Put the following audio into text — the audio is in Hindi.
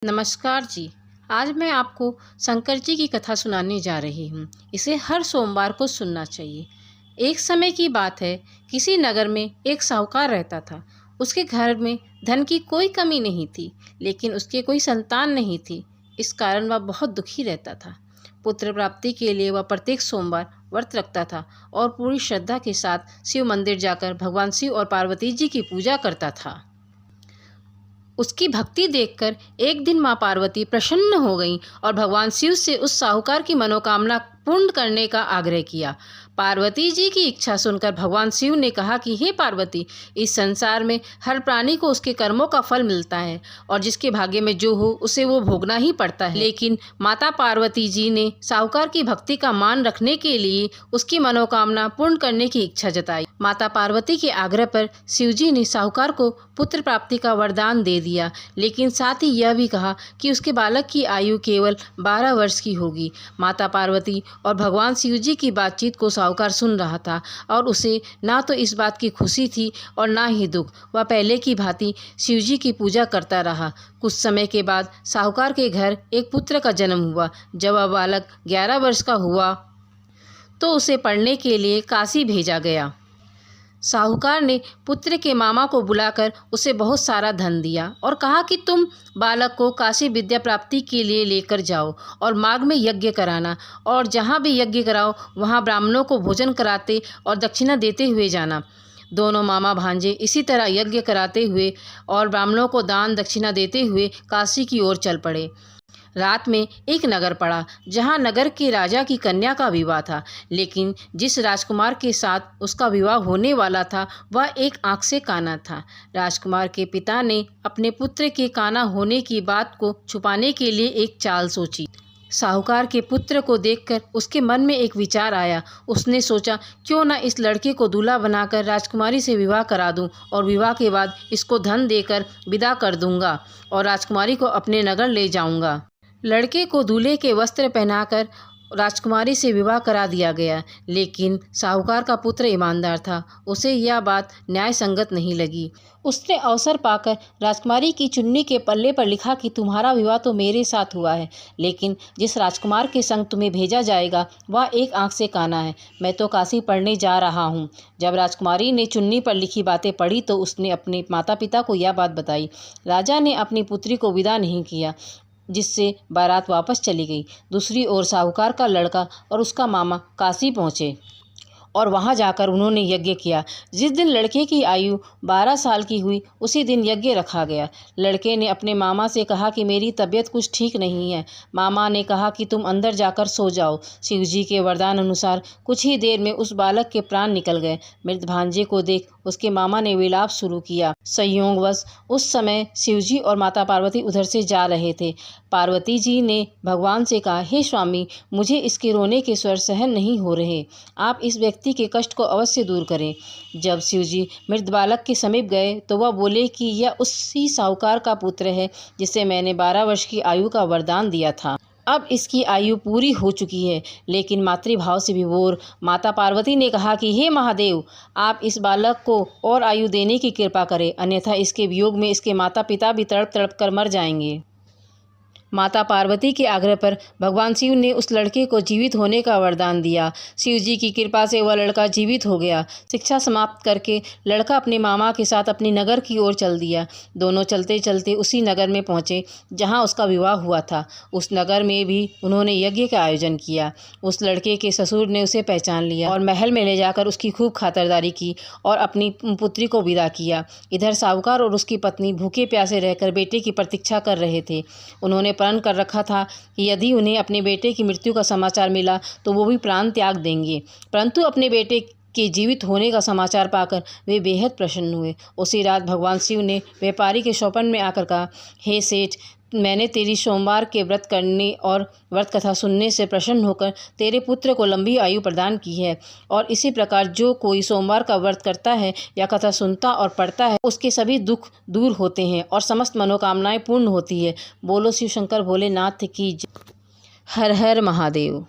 नमस्कार जी। आज मैं आपको शंकर जी की कथा सुनाने जा रही हूँ। इसे हर सोमवार को सुनना चाहिए। एक समय की बात है, किसी नगर में एक साहूकार रहता था। उसके घर में धन की कोई कमी नहीं थी, लेकिन उसके कोई संतान नहीं थी। इस कारण वह बहुत दुखी रहता था। पुत्र प्राप्ति के लिए वह प्रत्येक सोमवार व्रत रखता था और पूरी श्रद्धा के साथ शिव मंदिर जाकर भगवान शिव और पार्वती जी की पूजा करता था। उसकी भक्ति देखकर एक दिन मां पार्वती प्रसन्न हो गईं और भगवान शिव से उस साहूकार की मनोकामना पूर्ण करने का आग्रह किया। पार्वती जी की इच्छा सुनकर भगवान शिव ने कहा कि हे पार्वती, इस संसार में हर प्राणी को उसके कर्मों का फल मिलता है और जिसके भाग्य में जो हो उसे वो भोगना ही पड़ता है। लेकिन माता पार्वती जी ने साहूकार की भक्ति का मान रखने के लिए उसकी मनोकामना पूर्ण करने की इच्छा जताई। माता पार्वती के आग्रह पर शिव जी ने साहूकार को पुत्र प्राप्ति का वरदान दे दिया, लेकिन साथ ही यह भी कहा कि उसके बालक की आयु केवल 12 वर्ष की होगी। माता पार्वती और भगवान शिव जी की बातचीत को साहूकार सुन रहा था और उसे ना तो इस बात की खुशी थी और ना ही दुख। वह पहले की भांति शिव जी की पूजा करता रहा। कुछ समय के बाद साहूकार के घर एक पुत्र का जन्म हुआ। जब वह बालक 11 वर्ष का हुआ तो उसे पढ़ने के लिए काशी भेजा गया। साहूकार ने पुत्र के मामा को बुलाकर उसे बहुत सारा धन दिया और कहा कि तुम बालक को काशी विद्या प्राप्ति के लिए लेकर जाओ और मार्ग में यज्ञ कराना, और जहाँ भी यज्ञ कराओ वहाँ ब्राह्मणों को भोजन कराते और दक्षिणा देते हुए जाना। दोनों मामा भांजे इसी तरह यज्ञ कराते हुए और ब्राह्मणों को दान दक्षिणा देते हुए काशी की ओर चल पड़े। रात में एक नगर पड़ा जहां नगर के राजा की कन्या का विवाह था, लेकिन जिस राजकुमार के साथ उसका विवाह होने वाला था वह एक आंख से काना था। राजकुमार के पिता ने अपने पुत्र के काना होने की बात को छुपाने के लिए एक चाल सोची। साहूकार के पुत्र को देखकर उसके मन में एक विचार आया। उसने सोचा, क्यों न इस लड़के को दूल्हा बनाकर राजकुमारी से विवाह करा दूं और विवाह के बाद इसको धन देकर विदा कर दूंगा और राजकुमारी को अपने नगर ले जाऊंगा। लड़के को दूल्हे के वस्त्र पहनाकर राजकुमारी से विवाह करा दिया गया, लेकिन साहूकार का पुत्र ईमानदार था। उसे यह बात न्याय संगत नहीं लगी। उसने अवसर पाकर राजकुमारी की चुन्नी के पल्ले पर लिखा कि तुम्हारा विवाह तो मेरे साथ हुआ है, लेकिन जिस राजकुमार के संग तुम्हें भेजा जाएगा वह एक आंख से काना है। मैं तो काशी पढ़ने जा रहा हूँ। जब राजकुमारी ने चुन्नी पर लिखी बातें पढ़ी तो उसने अपने माता पिता को यह बात बताई। राजा ने अपनी पुत्री को विदा नहीं किया, जिससे बारात वापस चली गई। दूसरी ओर साहूकार का लड़का और उसका मामा काशी पहुँचे और वहां जाकर उन्होंने यज्ञ किया। जिस दिन लड़के की आयु 12 साल की हुई उसी दिन यज्ञ रखा गया। लड़के ने अपने मामा से कहा कि मेरी तबीयत कुछ ठीक नहीं है। मामा ने कहा कि तुम अंदर जाकर सो जाओ। शिव जी के वरदान अनुसार कुछ ही देर में उस बालक के प्राण निकल गए। मृत भांजे को देख उसके मामा ने विलाप शुरू किया। संयोगवश उस समय शिवजी और माता पार्वती उधर से जा रहे थे। पार्वती जी ने भगवान से कहा, हे स्वामी, मुझे इसके रोने के स्वर सहन नहीं हो रहे। आप इस व्यक्ति के कष्ट को अवश्य दूर करें। जब शिवजी मृत बालक के समीप गए तो वह बोले कि यह उसी साहूकार का पुत्र है जिसे मैंने 12 वर्ष की आयु का वरदान दिया था। अब इसकी आयु पूरी हो चुकी है। लेकिन मातृभाव से विभोर माता पार्वती ने कहा कि हे महादेव, आप इस बालक को और आयु देने की कृपा करें, अन्यथा इसके वियोग में इसके माता पिता भी तड़प तड़प कर मर जाएंगे। माता पार्वती के आग्रह पर भगवान शिव ने उस लड़के को जीवित होने का वरदान दिया। शिव जी की कृपा से वह लड़का जीवित हो गया। शिक्षा समाप्त करके लड़का अपने मामा के साथ अपनी नगर की ओर चल दिया। दोनों चलते चलते उसी नगर में पहुँचे जहाँ उसका विवाह हुआ था। उस नगर में भी उन्होंने यज्ञ का आयोजन किया। उस लड़के के ससुर ने उसे पहचान लिया और महल में ले जाकर उसकी खूब खातिरदारी की और अपनी पुत्री को विदा किया। इधर साहूकार और उसकी पत्नी भूखे प्यासे रहकर बेटे की प्रतीक्षा कर रहे थे। उन्होंने प्रण कर रखा था कि यदि उन्हें अपने बेटे की मृत्यु का समाचार मिला तो वो भी प्राण त्याग देंगे, परंतु अपने बेटे के जीवित होने का समाचार पाकर वे बेहद प्रसन्न हुए। उसी रात भगवान शिव ने व्यापारी के स्वप्न में आकर कहा, हे सेठ, मैंने तेरी सोमवार के व्रत करने और व्रत कथा सुनने से प्रसन्न होकर तेरे पुत्र को लंबी आयु प्रदान की है, और इसी प्रकार जो कोई सोमवार का व्रत करता है या कथा सुनता और पढ़ता है उसके सभी दुख दूर होते हैं और समस्त मनोकामनाएं पूर्ण होती है। बोलो शिव शंकर भोलेनाथ की जय। हर हर महादेव।